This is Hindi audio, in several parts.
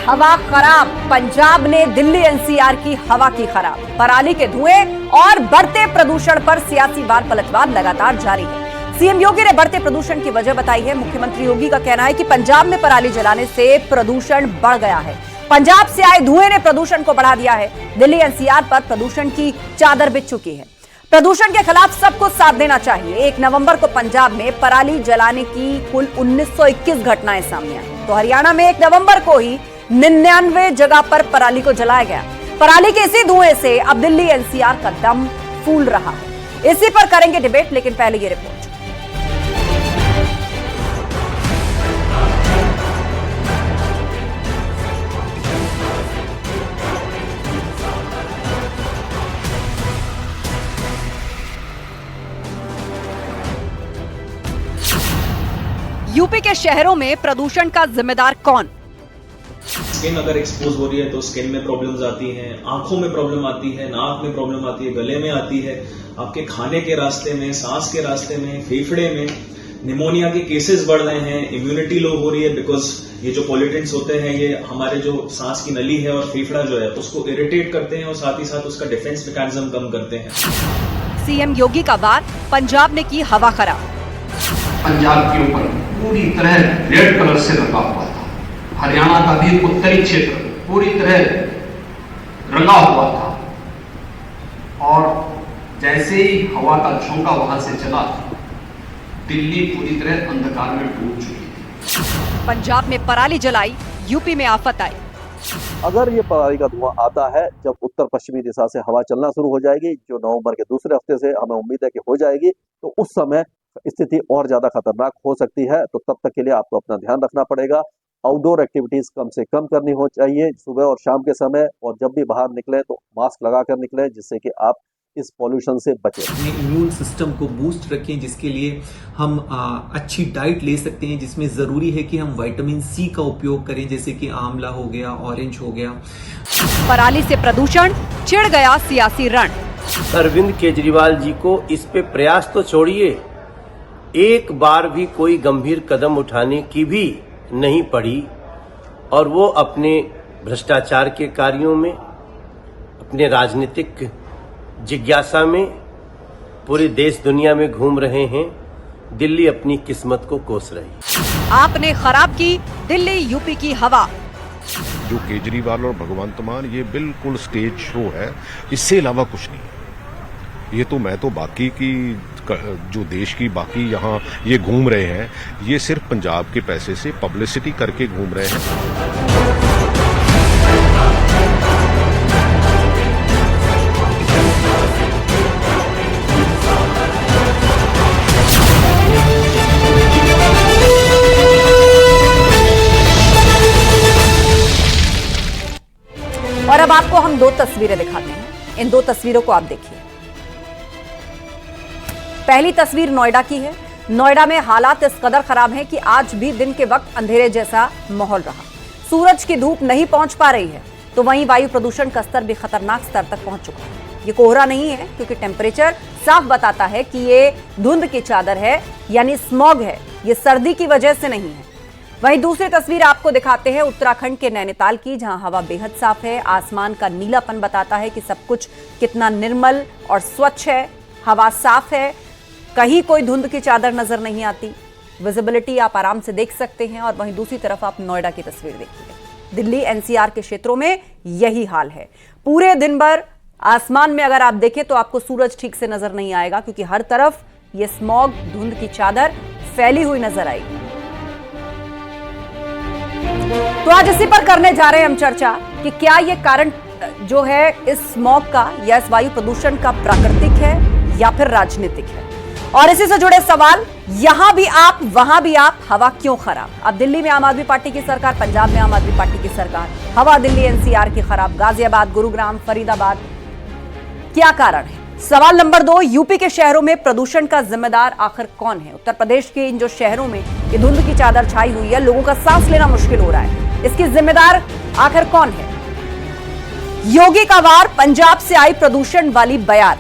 हवा खराब, पंजाब ने दिल्ली एनसीआर की हवा की खराब। पराली के धुएं और बढ़ते प्रदूषण पर सियासी वार पलटवार लगातार जारी है। सीएम योगी ने बढ़ते प्रदूषण की वजह बताई है। मुख्यमंत्री योगी का कहना है कि पंजाब में पराली जलाने से प्रदूषण बढ़ गया है। पंजाब से आए धुएं ने प्रदूषण को बढ़ा दिया है। दिल्ली एनसीआर पर प्रदूषण की चादर बिछ चुकी है। प्रदूषण के खिलाफ सबको साथ देना चाहिए। 1 नवंबर को पंजाब में पराली जलाने की कुल 1921 घटनाएं सामने आई, तो हरियाणा में 1 नवंबर को ही 99 जगह पर पराली को जलाया गया। पराली के इसी धुएं से अब दिल्ली एनसीआर का दम फूल रहा है। इसी पर करेंगे डिबेट, लेकिन पहले ये रिपोर्ट। यूपी के शहरों में प्रदूषण का जिम्मेदार कौन? स्किन अगर एक्सपोज हो रही है तो स्किन में प्रॉब्लम्स आती हैं, आंखों में प्रॉब्लम आती है, नाक में प्रॉब्लम आती है, गले में आती है, आपके खाने के रास्ते में, सांस के रास्ते में, फेफड़े में निमोनिया के केसेस बढ़ रहे हैं, इम्यूनिटी लो हो रही है। बिकॉज ये जो पॉल्यूटेंट्स होते हैं ये हमारे जो सांस की नली है और फेफड़ा जो है उसको इरिटेट करते हैं और साथ ही साथ उसका डिफेंस मैकेनिज्म कम करते हैं। सीएम योगी का वार, पंजाब ने की हवा खराब। पंजाब के ऊपर पूरी तरह रेड कलर से रंगा हुआ था। हरियाणा का भी उत्तरी क्षेत्र पूरी तरह रंगा हुआ था और जैसे ही हवा का झोंका वहां से चला, दिल्ली पूरी तरह अंधकार में डूब चुकी थी। पंजाब में पराली जलाई, यूपी में आफत आई। अगर ये पराली का धुआं आता है, जब उत्तर पश्चिमी दिशा से हवा चलना शुरू हो जाएगी, जो नवंबर के दूसरे हफ्ते से हमें उम्मीद है कि हो जाएगी, तो उस समय स्थिति और ज्यादा खतरनाक हो सकती है। तो तब तक के लिए आपको अपना ध्यान रखना पड़ेगा। आउटडोर एक्टिविटीज कम से कम करनी हो चाहिए सुबह और शाम के समय, और जब भी बाहर निकले तो मास्क लगाकर निकले, जिससे कि आप इस पॉल्यूशन से बचें। अपने इम्यून सिस्टम को बूस्ट रखें, जिसके लिए हम अच्छी डाइट ले सकते हैं, जिसमें जरूरी है कि हम विटामिन सी का उपयोग करें, जैसे कि आंवला हो गया, ऑरेंज हो गया। पराली से प्रदूषण, चिढ़ गया सियासी रण। अरविंद केजरीवाल जी को इस पे प्रयास तो छोड़िए, एक बार भी कोई गंभीर कदम उठाने की भी नहीं पड़ी, और वो अपने भ्रष्टाचार के कार्यों में, अपने राजनीतिक जिज्ञासा में पूरे देश दुनिया में घूम रहे हैं। दिल्ली अपनी किस्मत को कोस रही। आपने खराब की दिल्ली यूपी की हवा। जो केजरीवाल और भगवंत मान, ये बिल्कुल स्टेज शो है, इससे अलावा कुछ नहीं है। ये तो मैं तो बाकी की जो देश की बाकी यहाँ ये घूम रहे हैं, ये सिर्फ पंजाब के पैसे से पब्लिसिटी करके घूम रहे हैं। और अब आपको हम 2 तस्वीरें दिखाते हैं। इन 2 तस्वीरों को आप देखिए। पहली तस्वीर नोएडा की है। नोएडा में हालात इस कदर खराब हैं कि आज भी दिन के वक्त अंधेरे जैसा माहौल रहा। सूरज की धूप नहीं पहुंच पा रही है, तो वहीं वायु प्रदूषण का स्तर भी खतरनाक स्तर तक पहुंच चुका है। ये कोहरा नहीं है, क्योंकि टेम्परेचर साफ बताता है कि ये धुंध की चादर है, यानी स्मॉग है। ये सर्दी की वजह से नहीं है। वहीं दूसरी तस्वीर आपको दिखाते हैं उत्तराखंड के नैनीताल की, जहां हवा बेहद साफ है। आसमान का नीलापन बताता है कि सब कुछ कितना निर्मल और स्वच्छ है। हवा साफ है, कहीं कोई धुंध की चादर नजर नहीं आती। विजिबिलिटी आप आराम से देख सकते हैं। और वहीं दूसरी तरफ आप नोएडा की तस्वीर देखिए। दिल्ली एनसीआर के क्षेत्रों में यही हाल है। पूरे दिन भर आसमान में अगर आप देखें तो आपको सूरज ठीक से नजर नहीं आएगा, क्योंकि हर तरफ ये स्मॉग, धुंध की चादर फैली हुई नजर आएगी। तो आज इसी पर करने जा रहे हैं हम चर्चा कि क्या ये कारण जो है इस स्मॉग का या इस वायु प्रदूषण का प्राकृतिक है या फिर राजनीतिक है। और इसी से जुड़े सवाल, यहां भी आप वहां भी आप, हवा क्यों खराब? अब दिल्ली में आम आदमी पार्टी की सरकार, पंजाब में आम आदमी पार्टी की सरकार, हवा दिल्ली एनसीआर की खराब, गाजियाबाद, गुरुग्राम, फरीदाबाद, क्या कारण है? सवाल नंबर 2, यूपी के शहरों में प्रदूषण का जिम्मेदार आखिर कौन है? उत्तर प्रदेश के इन जो शहरों में ये धुंध की चादर छाई हुई है, लोगों का सांस लेना मुश्किल हो रहा है, इसकी जिम्मेदार आखिर कौन है? योगी का वार, पंजाब से आई प्रदूषण वाली बयान।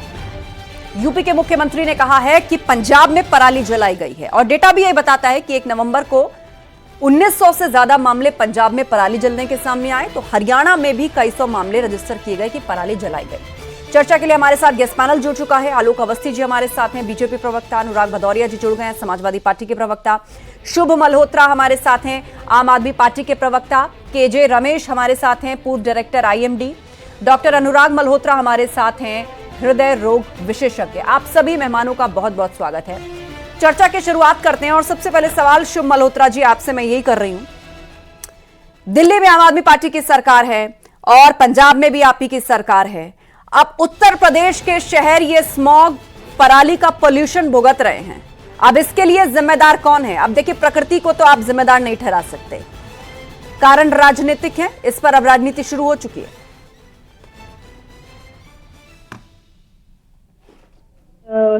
यूपी के मुख्यमंत्री ने कहा है कि पंजाब में पराली जलाई गई है, और डेटा भी यह बताता है कि 1 नवंबर को 1900 से ज्यादा मामले पंजाब में पराली जलने के सामने आए तो हरियाणा में भी कई सौ मामले रजिस्टर किए गए कि पराली जलाई गई। चर्चा के लिए हमारे साथ गेस्ट पैनल जुड़ चुका है। आलोक अवस्थी जी हमारे साथ हैं, बीजेपी प्रवक्ता अनुराग भदौरिया जी जुड़ गए हैं, समाजवादी पार्टी के प्रवक्ता शुभ मल्होत्रा हमारे साथ हैं, आम आदमी पार्टी के प्रवक्ता केजे रमेश हमारे साथ हैं, पूर्व डायरेक्टर IMD डॉक्टर अनुराग मल्होत्रा हमारे साथ हैं, हृदय रोग विशेषज्ञ। आप सभी मेहमानों का बहुत बहुत स्वागत है। चर्चा की शुरुआत करते हैं और सबसे पहले सवाल शुभ मल्होत्रा जी आपसे मैं यही कर रही हूं। दिल्ली में आम आदमी पार्टी की सरकार है और पंजाब में भी आप ही की सरकार है। अब उत्तर प्रदेश के शहर ये स्मॉग पराली का पोल्यूशन भुगत रहे हैं। अब इसके लिए जिम्मेदार कौन है? अब देखिए, प्रकृति को तो आप जिम्मेदार नहीं ठहरा सकते, कारण राजनीतिक है, इस पर अब राजनीति शुरू हो चुकी है।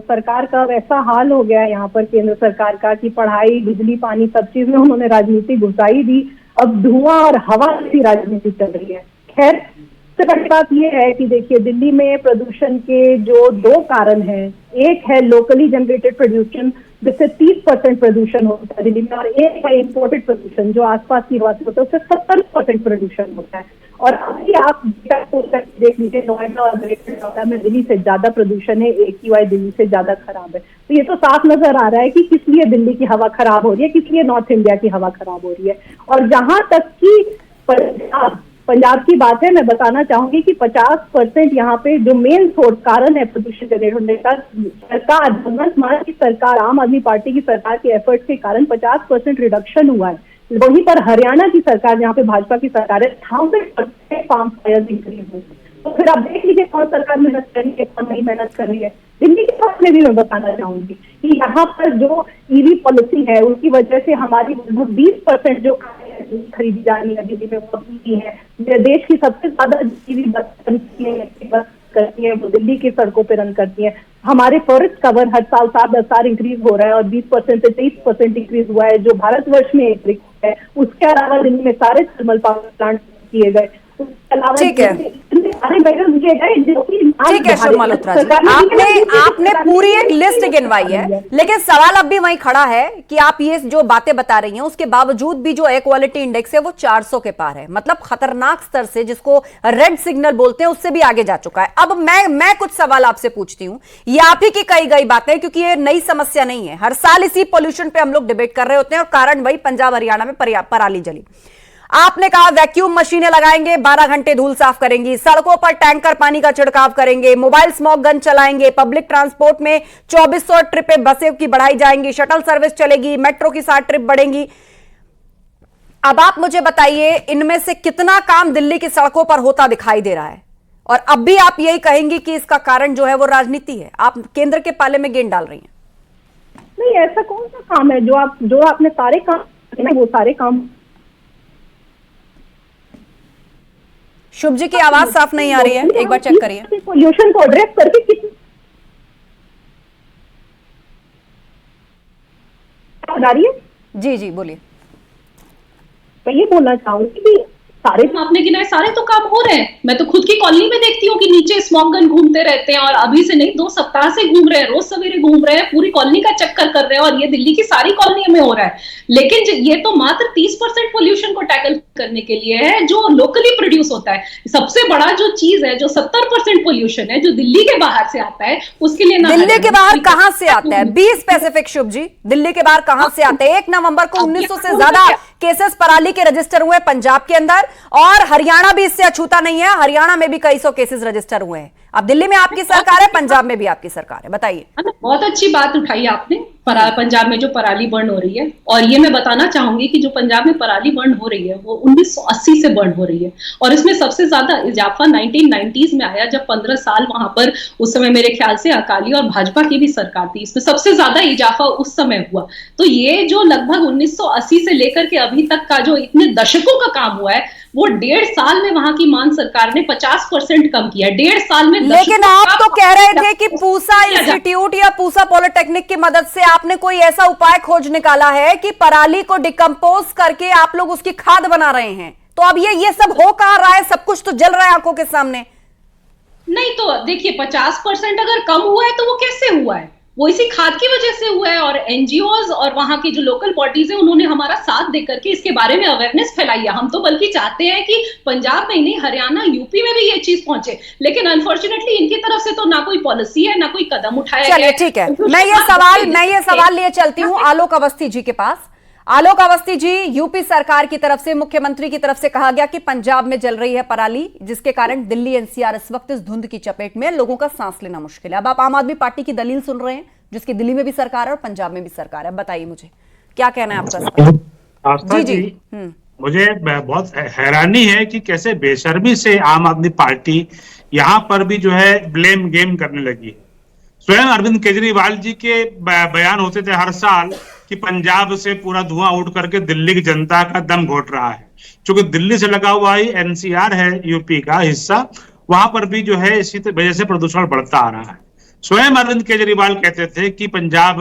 सरकार का वैसा हाल हो गया है यहाँ पर केंद्र सरकार का कि पढ़ाई, बिजली, पानी सब चीज में उन्होंने राजनीति घुसाई दी। अब धुआं और हवा की राजनीति चल रही है। खैर, सबसे बड़ी बात यह है कि देखिए, दिल्ली में प्रदूषण के जो दो कारण हैं, एक है लोकली जनरेटेड प्रदूषण जिससे 30% प्रदूषण होता है दिल्ली में, और एक है इम्पोर्टेड प्रदूषण जो आसपास की हवा से होता है, उससे 70% प्रदूषण होता है। और अभी आप देख लीजिए, नोएडा और ग्रेटर नोएडा में दिल्ली से ज्यादा प्रदूषण है, AQI दिल्ली से ज्यादा खराब है। तो ये तो साफ नजर आ रहा है कि किस लिए दिल्ली की हवा खराब हो रही है, किस लिए नॉर्थ इंडिया की हवा खराब हो रही है। और जहां तक कि पंजाब की बात है, मैं बताना चाहूंगी कि 50% यहाँ पे जो मेन सोर्स कारण है प्रदूषण जनरेट होने का, सरकार, भगवंत मान की सरकार, आम आदमी पार्टी की सरकार के एफर्ट्स के कारण 50% रिडक्शन हुआ है। वहीं पर हरियाणा की सरकार, जहाँ पे भाजपा की सरकार है, 1000% फार्म फायर इंक्रीज हुई। तो फिर आप देख लीजिए कौन सरकार मेहनत कर रही है, कौन नहीं मेहनत कर रही है। दिल्ली के बारे में भी मैं बताना चाहूंगी कि यहाँ पर जो EV पॉलिसी है उसकी वजह से हमारी 20% जो खरीदी जा रही है दिल्ली में वो EV है। देश की सबसे ज्यादा EV बस करती है वो दिल्ली की सड़कों पर रन करती है। हमारे फॉरेस्ट कवर हर साल 7-10 इंक्रीज हो रहा है और 20% से 23% इंक्रीज हुआ है जो भारतवर्ष में एक रिकॉर्ड है। उसके अलावा दिल्ली में सारे थर्मल पावर प्लांट किए गए। ठीक है, ठीक है शुभ मल्होत्रा जी, आपने पूरी एक लिस्ट गिनवाई है, लेकिन सवाल अब भी वहीं खड़ा है कि आप ये जो बातें बता रही हैं उसके बावजूद भी जो एयर क्वालिटी इंडेक्स है वो 400 के पार है, मतलब खतरनाक स्तर से, जिसको रेड सिग्नल बोलते हैं, उससे भी आगे जा चुका है। अब मैं कुछ सवाल आपसे पूछती हूँ, ये आप ही की कही गई बातें, क्योंकि ये नई समस्या नहीं है, हर साल इसी पोल्यूशन पे हम लोग डिबेट कर रहे होते हैं और कारण वही पंजाब हरियाणा में पराली जली। आपने कहा वैक्यूम मशीनें लगाएंगे, 12 घंटे धूल साफ करेंगी, सड़कों पर टैंकर पानी का छिड़काव करेंगे, मोबाइल स्मॉग गन चलाएंगे, पब्लिक ट्रांसपोर्ट में 2400 ट्रिपें बसें की बढ़ाई जाएंगी, शटल सर्विस चलेगी, मेट्रो की 60 ट्रिप बढ़ेंगी। अब आप मुझे बताइए, इनमें से कितना काम दिल्ली की सड़कों पर होता दिखाई दे रहा है? और अब भी आप यही कहेंगी कि इसका कारण जो है वो राजनीति है, आप केंद्र के पाले में गेंद डाल रही हैं। नहीं, ऐसा कौन सा काम है जो आपने सारे काम, वो सारे काम। शुभ जी की आवाज साफ नहीं आ रही है, एक बार चेक करिए। पोल्यूशन को एड्रेस करके आ रही है? जी जी बोलिए। मैं ये बोलना चाहूंगी कि सारे आपने गिनाए सारे तो काम हो रहे हैं। मैं तो खुद की कॉलोनी में देखती हूँ कि नीचे स्मॉग गन घूमते रहते हैं, और अभी से नहीं 2 सप्ताह से घूम रहे हैं, रोज सवेरे घूम रहे हैं, पूरी कॉलोनी का चक्कर कर रहे हैं, और ये दिल्ली की सारी कॉलोनी में हो रहा है। लेकिन ये तो मात्र 30% पोल्यूशन को टैकल करने के लिए है जो लोकली प्रोड्यूस होता है। सबसे बड़ा जो चीज है, जो 70% पोल्यूशन है, जो दिल्ली के बाहर से आता है, उसके लिए दिल्ली के बाहर कहां से आता है? 20 स्पेसिफिक शुभ जी, दिल्ली के बाहर कहां से आते हैं? 1 नवंबर को 1900 से ज्यादा केसेस पराली के रजिस्टर हुए पंजाब के अंदर, और हरियाणा भी इससे अछूता नहीं है, हरियाणा में भी कई सौ केसेस रजिस्टर हुए हैं। अब दिल्ली में आपकी सरकार है, पंजाब में भी आपकी सरकार है, बताइए। बहुत अच्छी बात उठाई आपने, पंजाब में जो पराली बर्न हो रही है, और ये मैं बताना चाहूंगी कि जो पंजाब में पराली बर्न हो रही है वो 1980 से बर्न हो रही है, और इसमें सबसे ज्यादा इजाफा 1990s में आया, जब 15 साल वहां पर उस समय मेरे ख्याल से अकाली और भाजपा की भी सरकार थी, इसमें सबसे ज्यादा इजाफा उस समय हुआ। तो ये जो लगभग 1980 से लेकर के अभी तक का जो इतने दशकों का काम हुआ है, वो 1.5 साल में वहां की मान सरकार ने 50% कम किया, 1.5 साल में। लेकिन आप तो कह रहे थे कि पूसा इंस्टीट्यूट या पूसा पॉलिटेक्निक की मदद से आपने कोई ऐसा उपाय खोज निकाला है कि पराली को डिकम्पोज करके आप लोग उसकी खाद बना रहे हैं। तो अब ये सब हो कहां रहा है? सब कुछ तो जल रहा है आंखों के सामने। नहीं तो देखिए, 50% अगर कम हुआ है तो वो कैसे हुआ है? वो इसी खाद की वजह से हुआ है। और एनजीओज और वहां की जो लोकल बॉडीज है उन्होंने हमारा साथ देकर के इसके बारे में अवेयरनेस फैलाई है। हम तो बल्कि चाहते हैं कि पंजाब में ही नहीं, हरियाणा, यूपी में भी ये चीज पहुंचे, लेकिन अनफॉर्चुनेटली इनकी तरफ से तो ना कोई पॉलिसी है, ना कोई कदम उठाया गया। चलिए ठीक है, मैं ये सवाल लिए चलती हूँ आलोक अवस्थी जी के पास। आलोक अवस्थी जी, यूपी सरकार की तरफ से, मुख्यमंत्री की तरफ से कहा गया कि पंजाब में जल रही है पराली, जिसके कारण दिल्ली एनसीआर इस वक्त इस धुंध की चपेट में, लोगों का सांस लेना मुश्किल है। अब आप आम आदमी पार्टी की दलील सुन रहे हैं, जिसकी दिल्ली में भी सरकार है और पंजाब में भी सरकार है। बताइए मुझे क्या कहना है आपका। आस्था जी, मुझे बहुत हैरानी है कि कैसे बेशर्मी से आम आदमी पार्टी यहाँ पर भी जो है ब्लेम गेम करने लगी। स्वयं अरविंद केजरीवाल जी के बयान होते थे हर साल कि पंजाब से पूरा धुआं उठ करके दिल्ली की जनता का दम घोट रहा है। क्योंकि दिल्ली से लगा हुआ ही एनसीआर है यूपी का हिस्सा, वहां पर भी जो है इसी वजह से प्रदूषण बढ़ता आ रहा है। स्वयं अरविंद केजरीवाल कहते थे कि पंजाब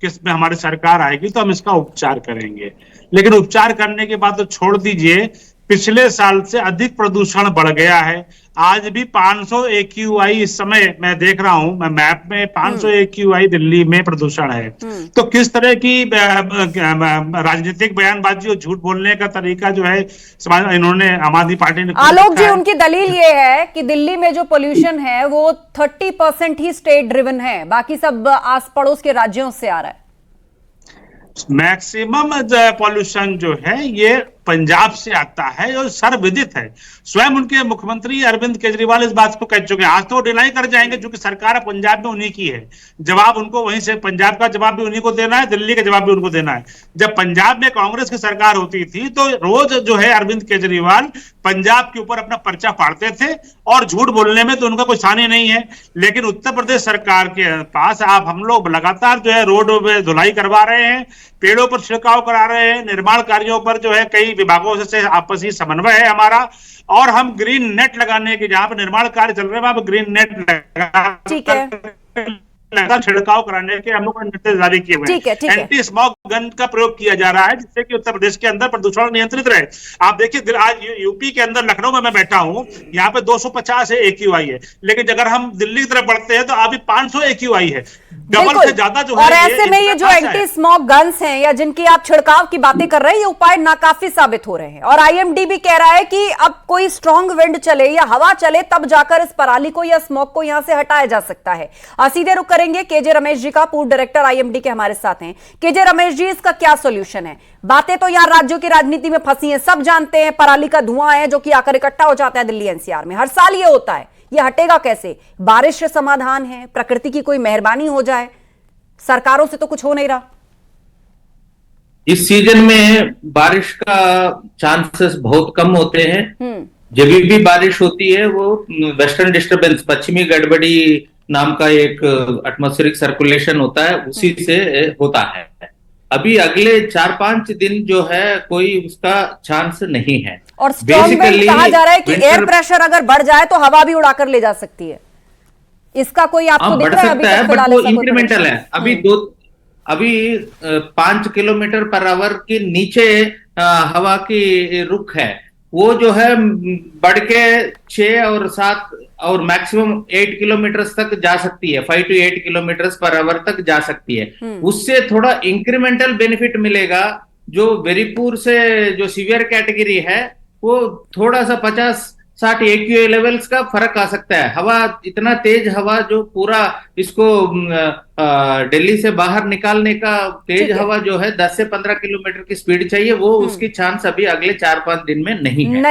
किस में हमारी सरकार आएगी तो हम इसका उपचार करेंगे, लेकिन उपचार करने के बाद तो छोड़ दीजिए, पिछले साल से अधिक प्रदूषण बढ़ गया है। आज भी 500 AQI इस समय मैं देख रहा हूं, मैं मैप में 500 AQI दिल्ली में प्रदूषण है। तो किस तरह की राजनीतिक बयानबाजी और झूठ बोलने का तरीका जो है इन्होंने आम आदमी पार्टी ने। आलोक जी, उनकी दलील ये है कि दिल्ली में जो पोल्यूशन है वो 30% ही स्टेट ड्रिवन है, बाकी सब आस पड़ोस के राज्यों से आ रहा है। मैक्सिमम पॉल्यूशन जो है ये पंजाब से आता है, जो सर्वविदित है। स्वयं उनके मुख्यमंत्री अरविंद केजरीवाल इस बात को कह चुके हैं। आज तो वो डिनाई कर जाएंगे क्योंकि सरकार पंजाब में उन्हीं की है, जवाब उनको वहीं से, पंजाब का जवाब भी उन्हीं को देना है, दिल्ली का जवाब भी उनको देना है। जब पंजाब में कांग्रेस की सरकार होती थी तो रोज जो है अरविंद केजरीवाल पंजाब के ऊपर अपना पर्चा फाड़ते थे, और झूठ बोलने में तो उनका कोई सानी नहीं है। लेकिन उत्तर प्रदेश सरकार के पास आप हम लोग लगातार जो है रोड में धुलाई करवा रहे हैं, पेड़ों पर छिड़काव करा रहे हैं, निर्माण कार्यों पर जो है कई विभागों से आपसी समन्वय है हमारा, और हम ग्रीन नेट लगाने के, जहां पर निर्माण कार्य चल रहे हैं वहां पर ग्रीन नेट लगा छिड़काव कराने के हम लोग ने निर्देश जारी किए हुए हैं। एंटी स्मॉग गन का प्रयोग किया जा रहा है जिससे कि उत्तर प्रदेश के अंदर प्रदूषण नियंत्रित रहे। आप देखिए आज यूपी के अंदर लखनऊ में मैं बैठा हूं, यहाँ पे 250 AQI है, लेकिन अगर हम दिल्ली की तरफ बढ़ते हैं तो अभी 500 AQI है, डबल से ज्यादा जो है। और ऐसे में ये जो एंटी स्मॉग गन्स हैं या जिनकी आप छिड़काव की बातें कर रहे हैं, ये उपाय नाकाफी साबित हो रहे हैं। और IMD भी कह रहा है कि अब कोई स्ट्रॉन्ग विंड चले या हवा चले तब जाकर इस पराली को या स्मॉग को यहां से हटाया जा सकता है। सीधे रुक करेंगे केजे रमेश जी का, पूर्व डायरेक्टर IMD के हमारे साथ हैं। केजे रमेश जी, इसका क्या सोल्यूशन है? बातें तो यहां राज्यों की राजनीति में फंसी हैं, सब जानते हैं पराली का धुआं है जो कि आकर इकट्ठा हो जाता है दिल्ली NCR में, हर साल ये होता है, ये हटेगा कैसे? बारिश से समाधान है, प्रकृति की कोई मेहरबानी हो जाए, सरकारों से तो कुछ हो नहीं रहा। इस सीजन में बारिश का चांसेस बहुत कम होते हैं। जब भी बारिश होती है वो वेस्टर्न डिस्टर्बेंस, पश्चिमी गड़बड़ी नाम का एक एटमॉस्फेरिक सर्कुलेशन होता है, उसी से होता है। अभी अगले 4-5 दिन जो है कोई उसका चांस नहीं है। और स्ट्रॉन्ग विंड कहा जा रहा है कि एयर प्रेशर अगर बढ़ जाए तो हवा भी उड़ाकर ले जा सकती है। इसका कोई आपको दिख रहा है? अभी तक फिलहाल वो इंक्रीमेंटल है। अभी 5 किलोमीटर पर आवर के नीचे हवा की रुख है, वो जो है बढ़ के 6 और 7 और मैक्सिमम 8 किलोमीटर तक जा सकती है, 5 to 8 किलोमीटर पर आवर तक जा सकती है। उससे थोड़ा इंक्रीमेंटल बेनिफिट मिलेगा। जो वेरी पुअर से जो सीवियर कैटेगरी है वो थोड़ा सा 50-60 AQI लेवल्स का फर्क आ सकता है। हवा इतना तेज हवा जो पूरा इसको दिल्ली से बाहर निकालने का तेज हवा जो है 10 से 15 किलोमीटर की स्पीड चाहिए, वो उसकी चांस अभी अगले 4-5 दिन में नहीं है।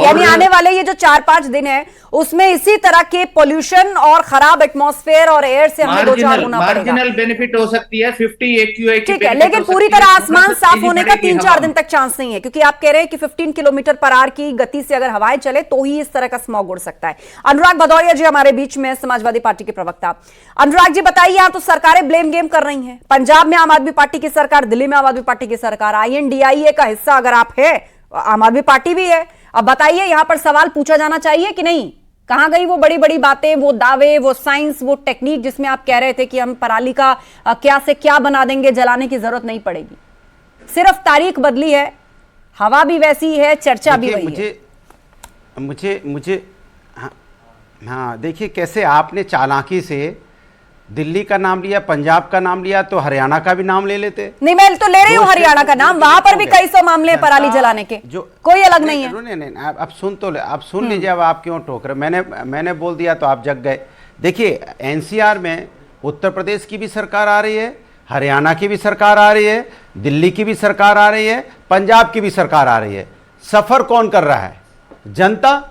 यानी आने वाले ये जो 4-5 दिन है उसमें इसी तरह के पोल्यूशन और खराब एटमॉस्फेयर और एयर से हमें दो चार होना पड़ेगा। मार्जिनल बेनिफिट हो सकती है 50 AQI की, ठीक है, लेकिन पूरी तरह आसमान साफ होने का 3-4 दिन तक चांस नहीं है, क्योंकि आप कह रहे हैं कि 15 किलोमीटर पर आवर की गति से अगर हवाएं चले तो ही इस तरह का स्मॉग उड़ सकता है। अनुराग भदौरिया जी हमारे बीच में, समाजवादी पार्टी के प्रवक्ता। अनुराग जी बताइए, यहां तो सरकारें ब्लेम गेम कर रही हैं। पंजाब में आम आदमी पार्टी की सरकार, दिल्ली में आम आदमी पार्टी की सरकार, INDIA का हिस्सा अगर आप है, आम आदमी पार्टी भी है। अब बताइए, यहां पर सवाल पूछा जाना चाहिए कि नहीं? कहां गई वो बड़ी बड़ी बातें, वो दावे, वो साइंस, वो टेक्निक जिसमें आप कह रहे थे कि हम पराली का क्या से क्या बना देंगे, जलाने की जरूरत नहीं पड़ेगी। सिर्फ तारीख बदली है, हवा भी वैसी है, चर्चा भी वही है। मुझे हाँ, देखिए कैसे आपने चालाकी से दिल्ली का नाम लिया, पंजाब का नाम लिया, तो हरियाणा का भी नाम ले लेते। नहीं, मैं तो ले रही हूँ हरियाणा का नाम, वहां पर भी कई सौ मामले पराली जलाने के, जो कोई अलग नहीं है। नहीं, अब सुन तो ले, अब सुन लीजिए, अब आप क्यों टोक रहे? मैंने बोल दिया तो आप जग गए। देखिए, एनसीआर में उत्तर प्रदेश की भी सरकार आ रही है, हरियाणा की भी सरकार आ रही है, दिल्ली की भी सरकार आ रही है, पंजाब की भी सरकार आ रही है। सफर कौन कर रहा है? जनता।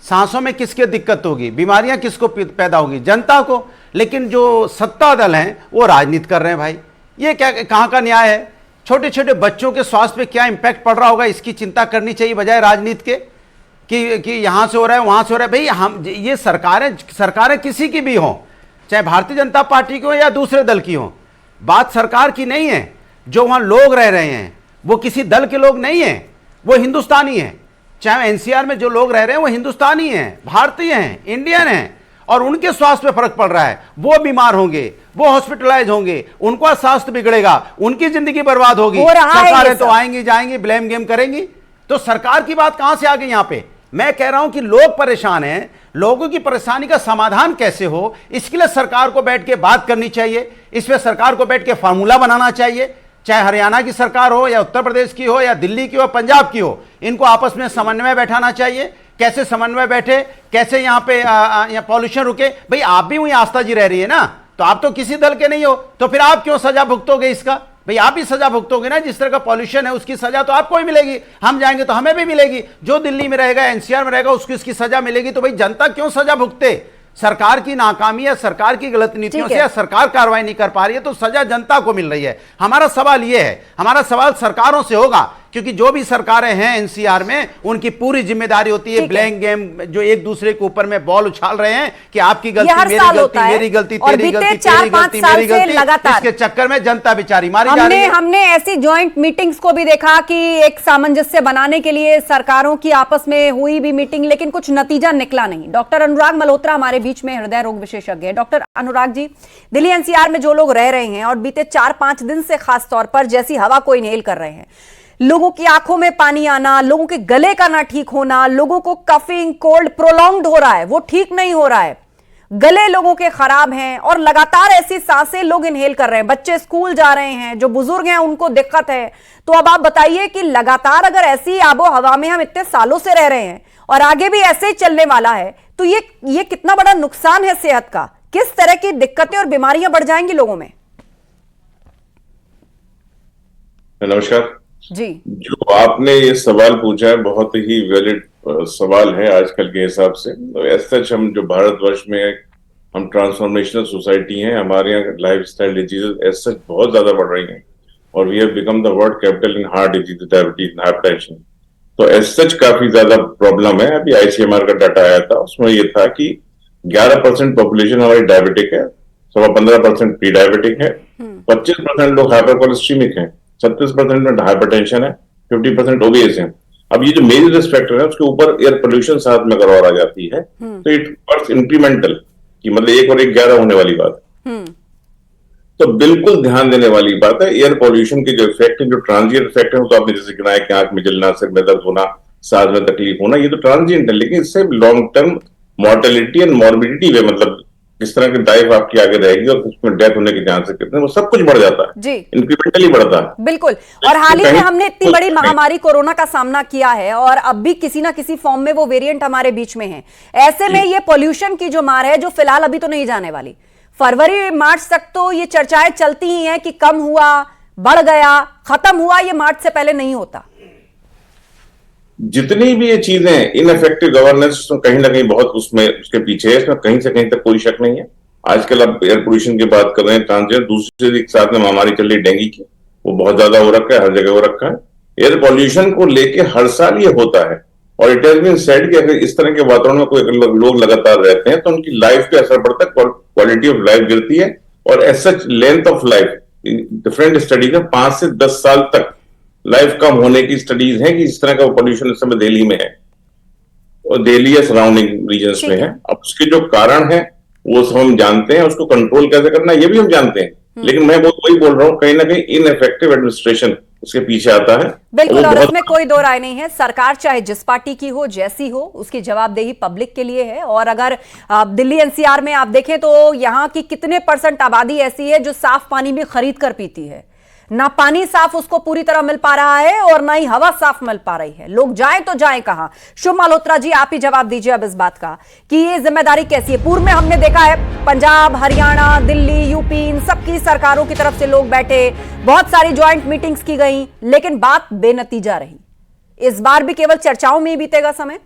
सांसों में किसके दिक्कत होगी, बीमारियां किसको पैदा होगी? जनता को। लेकिन जो सत्ता दल हैं वो राजनीति कर रहे हैं। भाई, ये क्या, कहाँ का न्याय है? छोटे छोटे बच्चों के स्वास्थ्य पे क्या इंपैक्ट पड़ रहा होगा, इसकी चिंता करनी चाहिए बजाय राजनीति के कि यहाँ से हो रहा है, वहाँ से हो रहा है। भाई, हम ये सरकारें किसी की भी हों, चाहे भारतीय जनता पार्टी की हो या दूसरे दल की हो, बात सरकार की नहीं है। जो वहाँ लोग रह रहे हैं वो किसी दल के लोग नहीं हैं, वो हिंदुस्तानी हैं। चाहे एनसीआर में जो लोग रह रहे हैं वो हिंदुस्तानी हैं, भारतीय हैं, इंडियन हैं, और उनके स्वास्थ्य पे फर्क पड़ रहा है। वो बीमार होंगे, वो हॉस्पिटलाइज होंगे, उनका स्वास्थ्य बिगड़ेगा, उनकी जिंदगी बर्बाद होगी। सरकारें तो आएंगी जाएंगी, ब्लेम गेम करेंगी। तो सरकार की बात कहां से आ गई यहां पे? मैं कह रहा हूं कि लोग परेशान हैं, लोगों की परेशानी का समाधान कैसे हो, इसके लिए सरकार को बैठ के बात करनी चाहिए। इस पे सरकार को बैठ के फार्मूला बनाना चाहिए। चाहे हरियाणा की सरकार हो या उत्तर प्रदेश की हो या दिल्ली की हो, पंजाब की हो, इनको आपस में समन्वय बैठाना चाहिए। कैसे समन्वय बैठे, कैसे यहाँ पे पॉल्यूशन रुके? भाई, आप भी वहीं आस्था जी रह रही है ना, तो आप तो किसी दल के नहीं हो, तो फिर आप क्यों सजा भुगतोगे इसका? भाई, आप भी सजा भुगतोगे ना, जिस तरह का पॉल्यूशन है उसकी सजा तो आपको ही मिलेगी। हम जाएंगे तो हमें भी मिलेगी। जो दिल्ली में रहेगा, एनसीआर में रहेगा, उसको इसकी सजा मिलेगी। तो भाई, जनता क्यों सजा भुगते? सरकार की नाकामी या सरकार की गलत नीतियों से या सरकार कार्रवाई नहीं कर पा रही है तो सजा जनता को मिल रही है। हमारा सवाल ये है, हमारा सवाल सरकारों से होगा, क्योंकि जो भी सरकारें हैं एनसीआर में, उनकी पूरी जिम्मेदारी होती है ब्लैंक गेम, जो एक दूसरे के ऊपर में बॉल उछाल रहे हैं कि आपकी गलती, मेरी गलती, मेरी गलती, तेरी गलती, तेरी गलती, मेरी गलती, इसके चक्कर में जनता बेचारी मारी जा रही है। हमने ऐसी ज्वाइंट मीटिंग्स को भी देखा कि एक सामंजस्य बनाने के लिए सरकारों की आपस में हुई भी मीटिंग, लेकिन कुछ नतीजा निकला नहीं। डॉक्टर अनुराग मल्होत्रा हमारे बीच में हृदय रोग विशेषज्ञ है। डॉक्टर अनुराग जी, दिल्ली एनसीआर में जो लोग रह रहे हैं और बीते 4-5 दिन से खास तौर पर जैसी हवा को इनहेल कर रहे हैं, लोगों की आंखों में पानी आना, लोगों के गले का ना ठीक होना, लोगों को कफिंग, कोल्ड प्रोलॉन्ग्ड हो रहा है, वो ठीक नहीं हो रहा है, गले लोगों के खराब हैं और लगातार ऐसी सांसें लोग इनहेल कर रहे हैं। बच्चे स्कूल जा रहे हैं, जो बुजुर्ग हैं उनको दिक्कत है। तो अब आप बताइए कि लगातार अगर ऐसी आबो हवा में हम इतने सालों से रह रहे हैं और आगे भी ऐसे ही चलने वाला है, तो ये कितना बड़ा नुकसान है सेहत का? किस तरह की दिक्कतें और बीमारियां बढ़ जाएंगी लोगों में? नमस्कार जी। जो आपने ये सवाल पूछा है बहुत ही वैलिड सवाल है आजकल के हिसाब से। तो ऐसा हम जो भारतवर्ष में हम ट्रांसफॉर्मेशनल सोसाइटी हैं, हमारे यहाँ लाइफस्टाइल डिजीजेस एज सच बहुत ज्यादा बढ़ रही हैं और we have become the world capital in heart disease, diabetes, hypertension. तो एज सच काफी ज्यादा प्रॉब्लम है। अभी आईसीएमआर का डाटा आया था, उसमें ये था कि 11% पॉपुलेशन हमारी डायबिटिक है, 15% प्री डायबिटिक है, 25% लोग हाइपरकोलेस्ट्रीमिक हैं, 36% में हाइपरटेंशन है, 50% ओबेस है। अब ये जो मेजर रिस्क फैक्टर है उसके ऊपर एयर पोल्यूशन साथ में अगर और आ जाती है तो इट वर्क्स इंक्रीमेंटल, कि मतलब 1 और 1 11 होने वाली बात है। तो बिल्कुल ध्यान देने वाली बात है। एयर पोल्यूशन के जो इफेक्ट है, जो ट्रांजिएंट इफेक्ट है, तो आपने जैसे गिनाया कि आंख में जलना, सिर में दर्द होना, सांस में तकलीफ होना, ये तो ट्रांजिएंट है। लेकिन इससे long term mortality and morbidity में, मतलब किस तरह की लाइफ आपकी आगे रहेगी और उसमें डेथ होने के चांसेस कितने, वो सब कुछ बढ़ जाता है जी, इंक्रीमेंटली बढ़ता है। बिल्कुल। और हाल ही में हमने इतनी बड़ी महामारी कोरोना का सामना किया है और अब भी किसी ना किसी फॉर्म में वो वेरिएंट हमारे बीच में है। ऐसे में ये पोल्यूशन की जो मार है, जो फिलहाल अभी तो नहीं जाने वाली, फरवरी मार्च तक तो ये चर्चाएं चलती ही हैं कि कम हुआ, बढ़ गया, खत्म हुआ, ये मार्च से पहले नहीं होता। जितनी भी ये चीजें इनइफेक्टिव गवर्नेंस तो कहीं ना कहीं बहुत उसमें उसके पीछे है, इसमें कहीं से कहीं तक कोई शक नहीं है। आजकल अब एयर पोल्यूशन की बात कर रहे हैं, ट्रांसजेंडर, दूसरे एक साथ में महामारी चल रही डेंगू की, वो बहुत ज्यादा हो रखा है, हर जगह हो रखा है। एयर पोल्यूशन को लेके हर साल ये होता है और इट हैज बीन सेड कि अगर इस तरह के वातावरण में कोई लोग लगातार रहते हैं तो उनकी लाइफ पे असर पड़ता है, क्वालिटी ऑफ लाइफ गिरती है और as such length of life, different studies में 5 से 10 साल तक लाइफ कम होने की स्टडीज हैं कि इस तरह का पोल्यूशन इस समय दिल्ली में है और दिल्ली या सराउंडिंग रीजन्स में है। अब उसके जो कारण है वो सब हम जानते हैं, उसको कंट्रोल कैसे करना है ये भी हम जानते हैं, लेकिन मैं वही बोल रहा हूँ, कहीं ना कहीं इनइफेक्टिव एडमिनिस्ट्रेशन उसके पीछे आता है। बिल्कुल, और इसमें कोई दो राय नहीं है। सरकार चाहे जिस पार्टी की हो, जैसी हो, उसकी जवाबदेही पब्लिक के लिए है। और अगर दिल्ली एनसीआर में आप देखें तो यहां की कितने % आबादी ऐसी है जो साफ पानी भी खरीद कर पीती है। ना पानी साफ उसको पूरी तरह मिल पा रहा है और ना ही हवा साफ मिल पा रही है। लोग जाएं तो जाएं कहां? शुभ मल्होत्रा जी, आप ही जवाब दीजिए अब इस बात का कि ये जिम्मेदारी कैसी है। पूर्व में हमने देखा है पंजाब, हरियाणा, दिल्ली, यूपी, इन सबकी सरकारों की तरफ से लोग बैठे, बहुत सारी ज्वाइंट मीटिंग्स की गई, लेकिन बात बेनतीजा रही। इस बार भी केवल चर्चाओं में ही बीतेगा समय?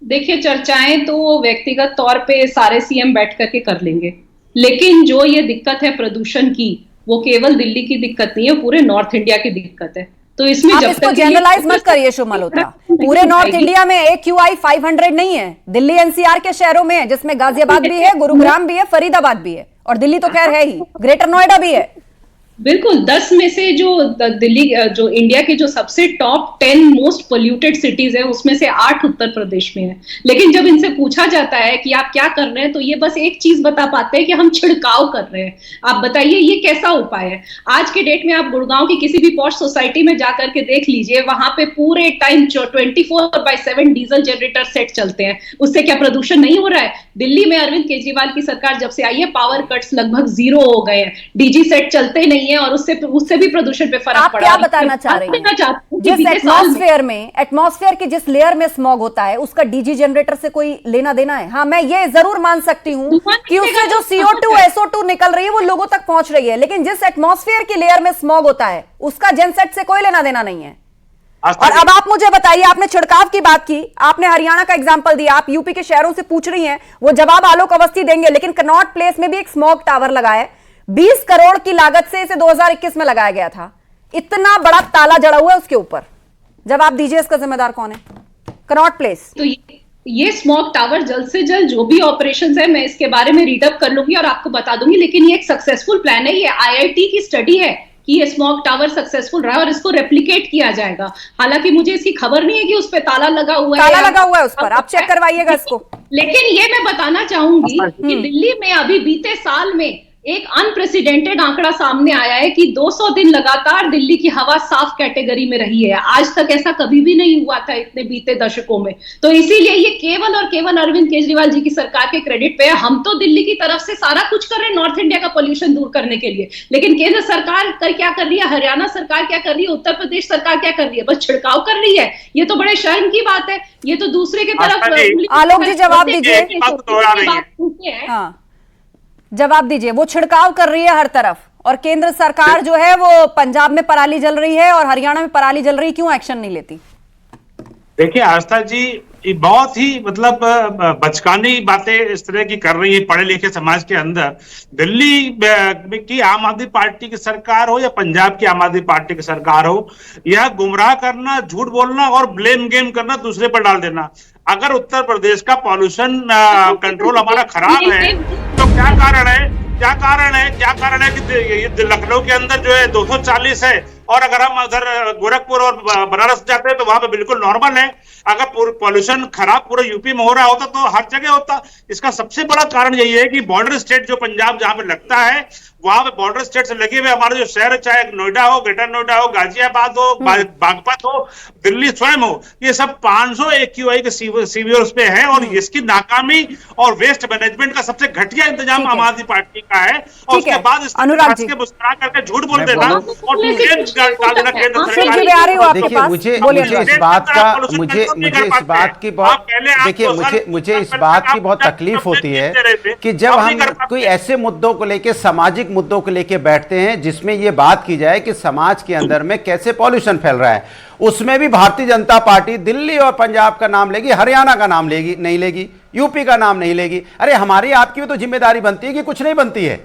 देखिए, चर्चाएं तो व्यक्तिगत तौर पे सारे सीएम बैठ करके कर लेंगे, लेकिन जो ये दिक्कत है प्रदूषण की, वो केवल दिल्ली की दिक्कत नहीं है, पूरे नॉर्थ इंडिया की दिक्कत है। तो इसमें आप जब इसको तक जनरलाइज मत करिए शुभ मल्होत्रा। पूरे नॉर्थ इंडिया में AQI 500 नहीं है, दिल्ली एनसीआर के शहरों में है, जिसमें गाजियाबाद भी है, गुरुग्राम भी है, फरीदाबाद भी है, और दिल्ली तो खैर है ही, ग्रेटर नोएडा भी है। बिल्कुल, 10 में से जो दिल्ली, जो इंडिया के जो सबसे टॉप 10 मोस्ट पोल्यूटेड सिटीज है, उसमें से 8 उत्तर प्रदेश में है। लेकिन जब इनसे पूछा जाता है कि आप क्या कर रहे हैं, तो ये बस एक चीज बता पाते हैं कि हम छिड़काव कर रहे हैं। आप बताइए ये कैसा उपाय है? आज के डेट में आप गुड़गांव की किसी भी पॉश सोसाइटी में जाकर के देख लीजिए, वहां पे पूरे टाइम 24/7 डीजल जनरेटर सेट चलते हैं। उससे क्या प्रदूषण नहीं हो रहा है? दिल्ली में अरविंद केजरीवाल की सरकार जब से आई है, पावर कट्स लगभग 0 हो गए हैं, डीजी सेट चलते नहीं है, और उससे भी प्रदूषण पे फर्क पड़ा। आप क्या बताना चाह रहे हैं? जिस एटमॉस्फेयर की जिस लेयर में स्मॉग होता है, उसका डीजी जनरेटर से कोई लेना देना है? हाँ, मैं ये जरूर मान सकती हूँ कि उससे जो CO2 SO2 निकल रही है वो लोगों तक पहुंच रही है, लेकिन जिस एटमॉस्फेयर की लेयर में स्मॉग होता है उसका जेनसेट से कोई लेना देना नहीं है। और अब आप मुझे बताइए, आपने छिड़काव की बात की, आपने हरियाणा का एग्जांपल दिया, आप यूपी के शहरों से पूछ रही हैं, वो जवाब आलोक अवस्थी देंगे। लेकिन कनॉट प्लेस में भी एक स्मॉग टावर लगा है, 20 करोड़ की लागत से इसे 2021 में लगाया गया था। इतना बड़ा ताला जड़ा हुआ है उसके ऊपर। जवाब दीजिए, इसका जिम्मेदार कौन है? Connaught place. तो ये स्मॉग टावर जल्द से जल्द जो भी ऑपरेशंस है, मैं इसके बारे में रीडअप कर लूंगी और आपको बता दूंगी। लेकिन ये एक सक्सेसफुल प्लान है, ये IIT की स्टडी है कि ये स्मॉग टावर सक्सेसफुल रहा और इसको रेप्लिकेट किया जाएगा। हालांकि मुझे इसकी खबर नहीं है कि उस पर ताला लगा हुआ है। ताला लगा हुआ है उस पर, आप चेक करवाइएगा इसको। लेकिन ये मैं बताना चाहूंगी कि दिल्ली में अभी बीते साल में एक अनप्रेसिडेंटेड आंकड़ा सामने आया है कि 200 दिन लगातार दिल्ली की हवा साफ कैटेगरी में रही है। आज तक ऐसा कभी भी नहीं हुआ था इतने बीते दशकों में। तो इसीलिए ये केवल और केवल अरविंद केजरीवाल जी की सरकार के क्रेडिट पे है। हम तो दिल्ली की तरफ से सारा कुछ कर रहे हैं नॉर्थ इंडिया का पोल्यूशन दूर करने के लिए, लेकिन केंद्र सरकार क्या कर रही है, हरियाणा सरकार क्या कर रही है, उत्तर प्रदेश सरकार क्या कर रही है? बस छिड़काव कर रही है। ये तो बड़े शर्म की बात है। ये तो दूसरे की तरफ। आलोक जी जवाब दीजिए। हाँ, जवाब दीजिए। वो छिड़काव कर रही है हर तरफ, और केंद्र सरकार जो है वो पंजाब में पराली जल रही है और हरियाणा में पराली जल रही, क्यों एक्शन नहीं लेती? देखिए आस्था जी, ये बहुत ही मतलब बचकानी बातें इस तरह की कर रही है पढ़े लिखे समाज के अंदर। दिल्ली की आम आदमी पार्टी की सरकार हो या पंजाब की आम आदमी पार्टी की सरकार हो, यह गुमराह करना, झूठ बोलना और ब्लेम गेम करना, दूसरे पर डाल देना। अगर उत्तर प्रदेश का पॉल्यूशन कंट्रोल हमारा खराब है तो क्या कारण है कि लखनऊ के अंदर जो है 240 है, और अगर हम उधर गोरखपुर और बनारस जाते हैं तो वहां पे बिल्कुल नॉर्मल है। अगर पॉल्यूशन खराब पूरे यूपी में हो रहा होता तो हर जगह होता। इसका सबसे बड़ा कारण यही है कि बॉर्डर स्टेट जो पंजाब जहां पे लगता है, वहां पे बॉर्डर स्टेट से लगे हुए हमारे जो शहर, चाहे नोएडा हो, ग्रेटर नोएडा हो, गाजियाबाद हो, बागपत हो, दिल्ली स्वयं हो, ये सब 500 AQI के सीवियर्स पे है। और इसकी नाकामी और वेस्ट मैनेजमेंट का सबसे घटिया इंतजाम आम आदमी पार्टी का है। और उसके बाद अनुराग जी मुस्कुरा करके झूठ बोल देना और मुझे इस बात की बहुत तकलीफ होती है कि जब हम कोई ऐसे मुद्दों को लेके, सामाजिक मुद्दों को लेके बैठते हैं जिसमें यह बात की जाए कि समाज के अंदर में कैसे पॉल्यूशन फैल रहा है, उसमें भी भारतीय जनता पार्टी दिल्ली और पंजाब का नाम लेगी, हरियाणा का नाम लेगी नहीं लेगी, यूपी का नाम नहीं लेगी। अरे हमारी आपकी भी तो जिम्मेदारी बनती है कि कुछ नहीं बनती है?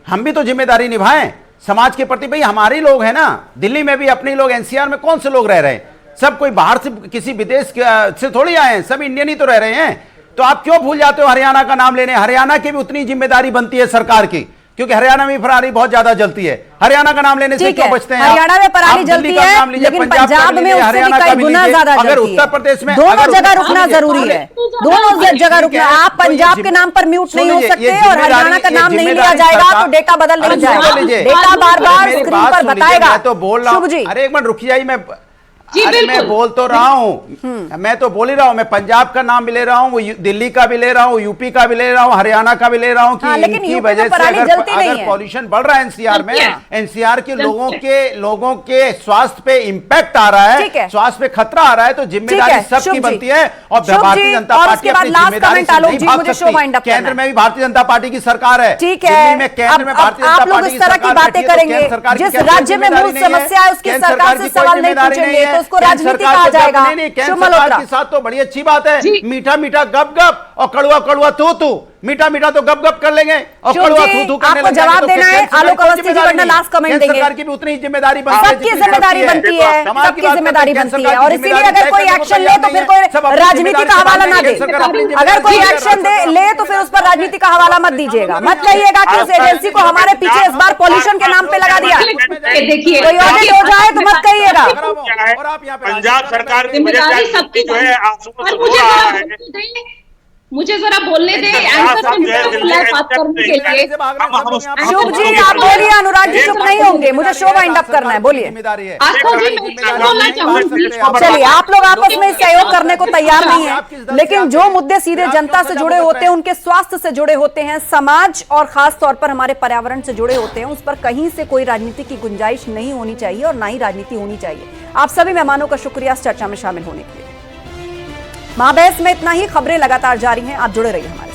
हम भी तो जिम्मेदारी निभाएं समाज के प्रति। भाई हमारे लोग हैं ना, दिल्ली में भी अपने लोग, एनसीआर में कौन से लोग रह रहे हैं? सब कोई बाहर से किसी विदेश से थोड़ी आए हैं, सब इंडियन ही तो रह रहे हैं। तो आप क्यों भूल जाते हो हरियाणा का नाम लेने? हरियाणा की भी उतनी जिम्मेदारी बनती है सरकार की, क्योंकि हरियाणा में पराली बहुत ज्यादा जलती है। हरियाणा का नाम लेने से क्यों बचते हैं? हरियाणा में पराली जलती है, लेकिन पंजाब में उससे भी कई गुना ज्यादा जलती है। अगर उत्तर प्रदेश में दोनों जगह रुकना जरूरी है, दोनों जगह रुकना। आप पंजाब के नाम पर म्यूट नहीं हो सकते और हरियाणा का नाम नहीं लिया जाएगा तो डेटा बदल नहीं जाएगा। डेटा बार बार स्क्रीन पर बताएगा। तो बोल रहा हूँ, अरे एक मिनट रुक जाइए, मैं बोल तो रहा हूं, मैं तो बोल ही रहा हूं, मैं पंजाब का नाम भी ले रहा हूं, दिल्ली का भी ले रहा हूं, यूपी का भी ले रहा हूं, हरियाणा का भी ले रहा हूं कि इनकी वजह से अगर पॉल्यूशन बढ़ रहा है एनसीआर में, एनसीआर के लोगों के स्वास्थ्य पे इंपैक्ट आ रहा है, स्वास्थ्य पे खतरा आ रहा है, तो जिम्मेदारी सबकी बनती है। और भारतीय जनता पार्टी अपनी जिम्मेदारी से नहीं भाग सकती। केंद्र में भी भारतीय जनता पार्टी की सरकार है, ठीक है। केंद्र में भारतीय जनता पार्टी की सरकार की बातें करेंगे, जिस राज्य में मूल समस्या है उसकी सरकार से सवाल नहीं पूछेंगे उसको राजनीति कहा जाएगा। सरकार के साथ तो बड़ी अच्छी बात है, मीठा मीठा गप गप और कड़वा कड़वा तू तू। मीठा मीठा तो गप गप कर लेंगे और कड़वा थू थू करने लगेंगे। जवाब देना है, आलोक अवस्थी जी वरना लास्ट कमेंट देंगे। सरकार की भी उतनी जिम्मेदारी बनती है, सबकी जिम्मेदारी बनती है, सबकी जिम्मेदारी बनती है। और इसीलिए अगर कोई एक्शन ले तो फिर कोई राजनीति का हवाला ना दे। अगर कोई एक्शन ले तो फिर उस पर राजनीति का हवाला मत दीजिएगा। मत कहिएगा कि उस एजेंसी को हमारे पीछे इस बार पॉल्यूशन के नाम पे लगा दिया। देखिए कोई ऑडिट हो जाए तो मत कहिएगा। पंजाब सरकार की जिम्मेदारी सबकी जो है मुझे जरा बोलने दे। शुभ जी आप बोलिए, अनुराग जी चुप नहीं होंगे, मुझे शो वाइंड अप करना है, बोलिए। चलिए आप लोग आपस में सहयोग करने को तैयार नहीं है, लेकिन जो मुद्दे सीधे जनता से जुड़े होते हैं, उनके स्वास्थ्य से जुड़े होते हैं, समाज और खास तौर पर हमारे पर्यावरण से जुड़े होते हैं, उस पर कहीं से कोई राजनीति की गुंजाइश नहीं होनी चाहिए और ना ही राजनीति होनी चाहिए। आप सभी मेहमानों का शुक्रिया इस चर्चा में शामिल होने के लिए। महाबहस में इतना ही। खबरें लगातार जारी हैं, आप जुड़े रहिए हमारे